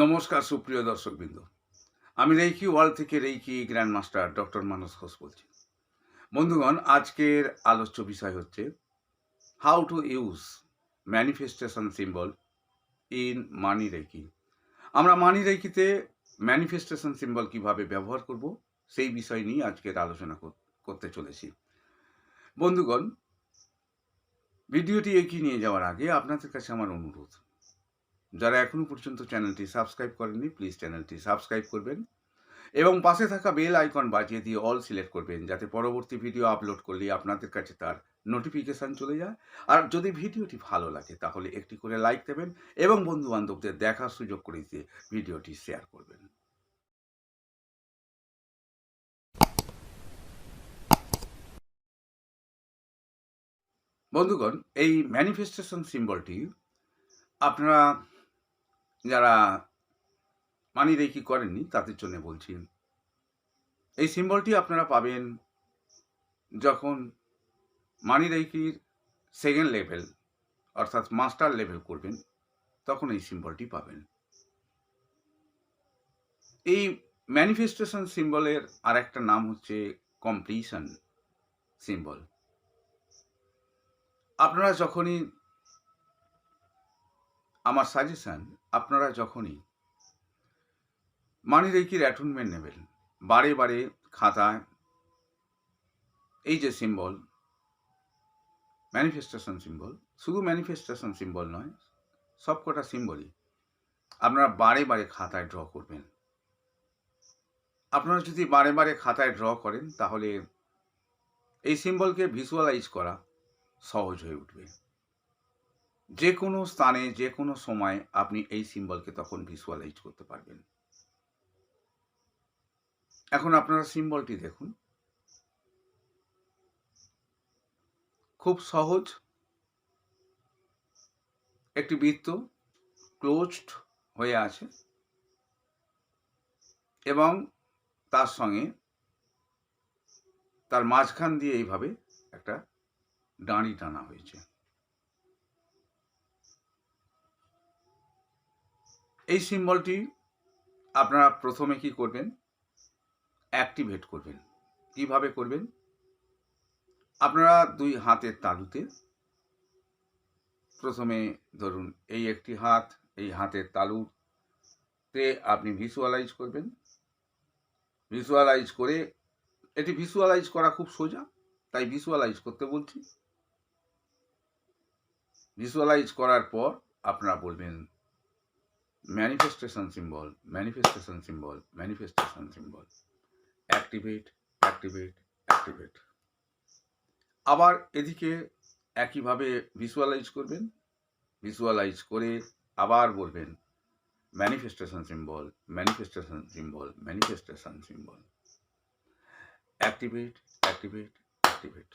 নমস্কার সুপ্রিয় দর্শকবৃন্দ। আমি রেইকি ওয়ার্ল্ড থেকে রেইকি গ্র্যান্ডমাস্টার ডক্টর মানস ঘোষ বলছি। বন্ধুগণ, আজকের আলোচ্য বিষয় হচ্ছে how to use manifestation symbol in money reiki. আমরা মানি রেইকিতে ম্যানিফেস্টেশন সিম্বল কিভাবে ব্যবহার করব সেই বিষয় নিয়ে আজকের আলোচনা করতে চলেছি। বন্ধুগণ, ভিডিওটি এগিয়ে নিয়ে যাওয়ার আগে আপনাদের কাছে আমার অনুরোধ, যারা এখনো পর্যন্ত চ্যানেলটি সাবস্ক্রাইব করেননি প্লিজ চ্যানেলটি সাবস্ক্রাইব করবেন এবং পাশে থাকা বেল আইকন বাজিয়ে দিয়ে অল সিলেক্ট করবেন, যাতে পরবর্তী ভিডিও আপলোড করলে আপনাদের কাছে তার নোটিফিকেশান চলে যায়। আর যদি ভিডিওটি ভালো লাগে তাহলে একটি করে লাইক দেবেন এবং বন্ধু বান্ধবদের দেখার সুযোগ করে দিয়ে ভিডিওটি শেয়ার করবেন। বন্ধুগণ, এই ম্যানিফেস্টেশন সিম্বলটি আপনারা যারা মানি রেইকি করেননি তাদের জন্য বলছি। এই সিম্বলটি আপনারা পাবেন যখন মানি রেইকির সেকেন্ড লেভেল অর্থাৎ মাস্টার লেভেল করবেন, তখন এই সিম্বলটি পাবেন। এই ম্যানিফেস্টেশন সিম্বলের আর একটা নাম হচ্ছে কমপ্লিশন সিম্বল। আপনারা যখনই, আমার সাজেশন, আপনারা যখনই মানি রেইকির অ্যাটুনমেন্ট নেবেন, বারে বারে খাতায় এই যে সিম্বল ম্যানিফেস্টেশন সিম্বল, শুধু ম্যানিফেস্টেশন সিম্বল নয়, সবকটা সিম্বলই আপনারা বারে বারে খাতায় ড্র করবেন। আপনারা যদি বারে বারে খাতায় ড্র করেন তাহলে এই সিম্বলকে ভিজুয়ালাইজ করা সহজ হয়ে উঠবে। যে কোনো স্থানে যে কোনো সময় আপনি এই সিম্বলকে তখন ভিজুয়ালাইজ করতে পারবেন। এখন আপনারা সিম্বলটি দেখুন, খুব সহজ একটি বৃত্ত ক্লোজড হয়ে আছে এবং তার সঙ্গে তার মাঝখান দিয়ে এইভাবে একটা ডাঁড়ি টানা হয়েছে। এই সিম্বলটি আপনারা প্রথমে কি করবেন, অ্যাক্টিভেট করবেন। কিভাবে করবেন? আপনারা দুই হাতের তালুতে প্রথমে ধরুন এই একটি হাত, এই হাতের তালুতে আপনি ভিজুয়ালাইজ করবেন। ভিজুয়ালাইজ করে, এটি ভিজুয়ালাইজ করা খুব সোজা, তাই ভিজুয়ালাইজ করতে বলছি। ভিজুয়ালাইজ করার পর আপনারা বলবেন manifestation symbol, manifestation symbol, manifestation symbol, activate, activate, activate. আবার এদিকে একইভাবে ভিজুয়ালাইজ করবেন। ভিজুয়ালাইজ করে আবার বলবেন manifestation symbol, manifestation symbol, manifestation symbol, activate, activate, activate.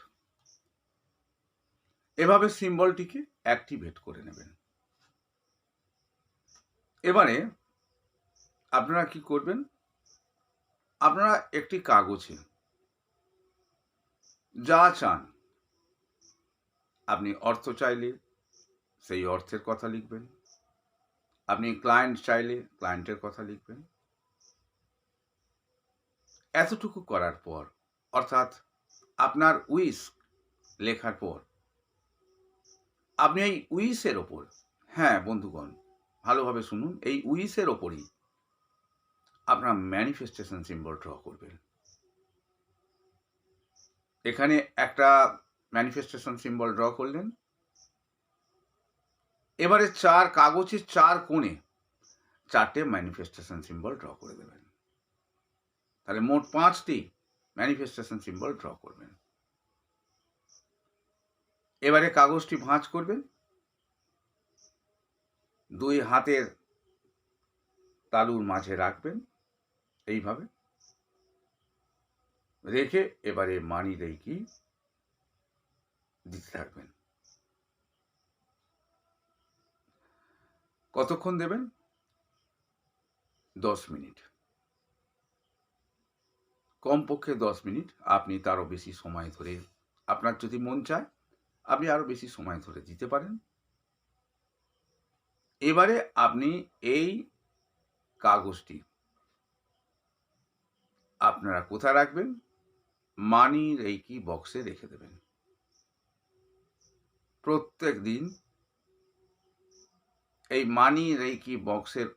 এভাবে সিম্বলটিকে অ্যাক্টিভেট করে নেবেন। এবারে আপনারা কি করবেন, আপনারা একটি কাগজে যা চান, আপনি অর্থ চাইলে সেই অর্থের কথা লিখবেন, আপনি ক্লায়েন্ট চাইলে ক্লায়েন্টের কথা লিখবেন। এতটুকু করার পর, অর্থাৎ আপনার উইশ লেখার পর, আপনি এই উইশের ওপর, হ্যাঁ বন্ধুগণ ভালোভাবে শুনুন, এই উইশের ওপরই আপনার ম্যানিফেস্টেশন সিম্বল ড্র করবেন। এখানে একটা ম্যানিফেস্টেশন সিম্বল ড্র করলেন। এবারে কাগজের 4 কোণে 4টে ম্যানিফেস্টেশন সিম্বল ড্র করে দেবেন। তাহলে মোট 5টি ম্যানিফেস্টেশন সিম্বল ড্র করবেন। এবারে কাগজটি ভাঁজ করবেন, দুই হাতের তালুর মাঝে রাখবেন, এইভাবে রেখে এবারে মানি রেইকি দিতে থাকবেন। কতক্ষণ দেবেন? 10 মিনিট, কমপক্ষে 10 মিনিট। আপনি তারও বেশি সময় ধরে, আপনার যদি মন চায় আপনি আরও বেশি সময় ধরে দিতে পারেন। এবারে আপনি এই কাগজটি আপনারা কোথায় রাখবেন? মানি রেইকি বক্সে রেখে দেবেন। প্রত্যেক দিন এই মানি রেইকি বক্সের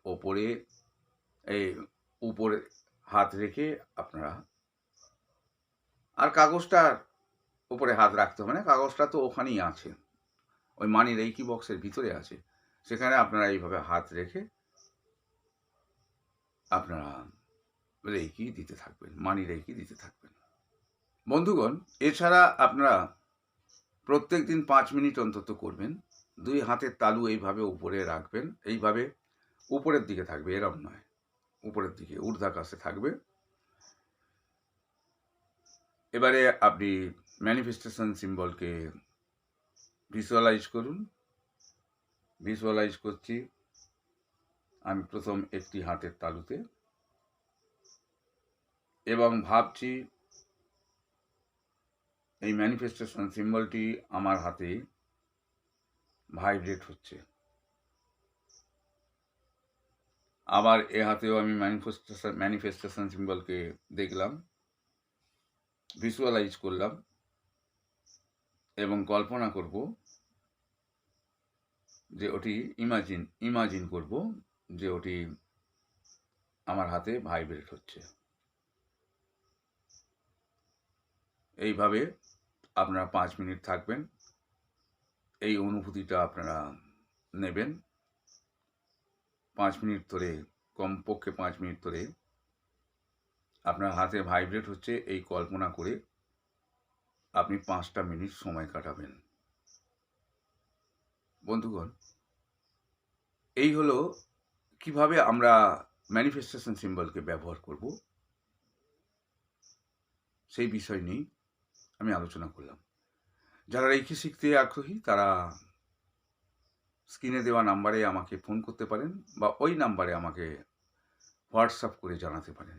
উপরে হাত রেখে আপনারা, আর কাগজটার উপরে হাত রাখতে হবে না, কাগজটা তো ওখানেই আছে, ওই মানি রেইকি বক্সের ভিতরে আছে। সেখানে আপনারা এইভাবে হাত রেখে আপনারা রেইকি দিতে থাকবেন, মানি রেইকি দিতে থাকবেন। বন্ধুগণ, এছাড়া আপনারা প্রত্যেক দিন 5 মিনিট অন্তত করবেন। 2 হাতের তালু এইভাবে উপরে রাখবেন, এইভাবে উপরের দিকে থাকবে, এরম নয়, উপরের দিকে ঊর্ধ্বাকাশে থাকবে। এবারে আপনি ম্যানিফেস্টেশন সিম্বলকে ভিজুয়ালাইজ করুন। ভিজুয়ালাইজ করছি আমি প্রথম একটি হাতের তালুতে, এবং ভাবছি এই ম্যানিফেস্টেশন সিম্বলটি আমার হাতে ভাইব্রেট হচ্ছে। আবার এ হাতেও আমি ম্যানিফেস্টেশন সিম্বলকে দেখলাম, ভিজুয়ালাইজ করলাম, এবং কল্পনা করব যে ওটি ইমাজিন করব যে ওটি আমার হাতে ভাইব্রেট হচ্ছে। এইভাবে আপনারা 5 মিনিট থাকবেন, এই অনুভূতিটা আপনারা নেবেন। 5 মিনিট ধরে, কমপক্ষে 5 মিনিট ধরে আপনার হাতে ভাইব্রেট হচ্ছে এই কল্পনা করে আপনি 5টা মিনিট সময় কাটাবেন। বন্ধুগণ, এই হলো কিভাবে আমরা ম্যানিফেস্টেশন সিম্বলকে ব্যবহার করব, সেই বিষয় নিয়ে আমি আলোচনা করলাম। যারা রেইকি শিখতে আগ্রহী তারা স্ক্রিনে দেওয়া নাম্বারে আমাকে ফোন করতে পারেন, বা ওই নাম্বারে আমাকে হোয়াটসঅ্যাপ করে জানাতে পারেন।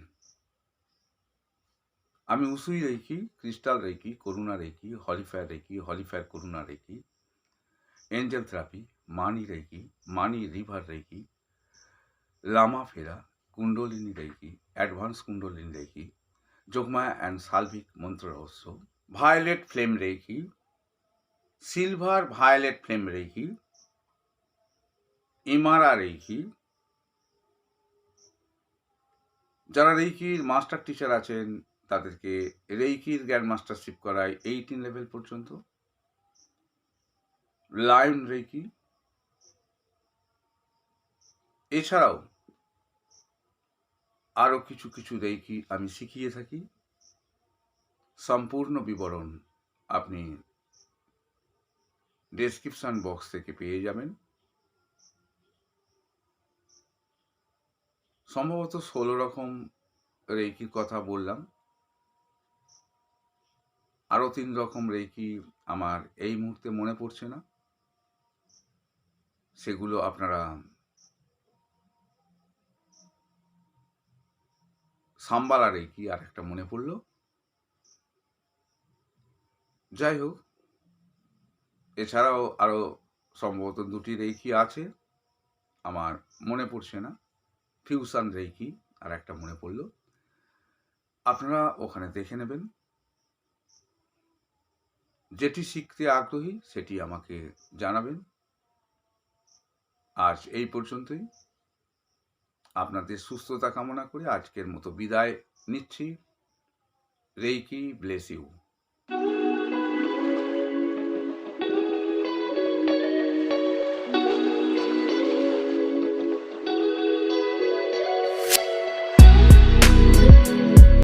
আমি Usui reiki, crystal reiki, Karuna reiki, holy fire reiki, holy fire Karuna reiki, angel therapy, money reiki, money river reiki, Lama Fera, Kundalini reiki, advance Kundalini reiki, Yogmaya and সালভিক মন্ত্র রহস্য, violet flame reiki, silver violet flame reiki, Imara reiki. যারা রেইকির মাস্টার টিচার আছেন তাদেরকে রেইকির গ্র্যান্ডমাস্টারশিপ করায় 18 level পর্যন্ত। Lion reiki, এছাড়াও আরও কিছু রেইকি আমি শিখিয়ে থাকি। সম্পূর্ণ বিবরণ আপনি ডেসক্রিপশন বক্স থেকে পেয়ে যাবেন। সম্ভবত 16 রকম রেইকির কথা বললাম, আরও 3 রকম রেইকি আমার এই মুহূর্তে মনে পড়ছে না, সেগুলো আপনারা শাম্বালা রেইকি আর একটা মনে পড়ল। যাই হোক, এছাড়াও আরও সম্ভবত 2টি রেইকি আছে, আমার মনে পড়ছে না। ফিউশন রেইকি আর একটা মনে পড়ল, আপনারা ওখানে দেখে নেবেন। যেটি শিখতে আগ্রহী সেটি আমাকে জানাবেন। আজ এই পর্যন্তই। আপনাদের সুস্থতা কামনা করে আজকের মতো বিদায় নিচ্ছি। Reiki bless you.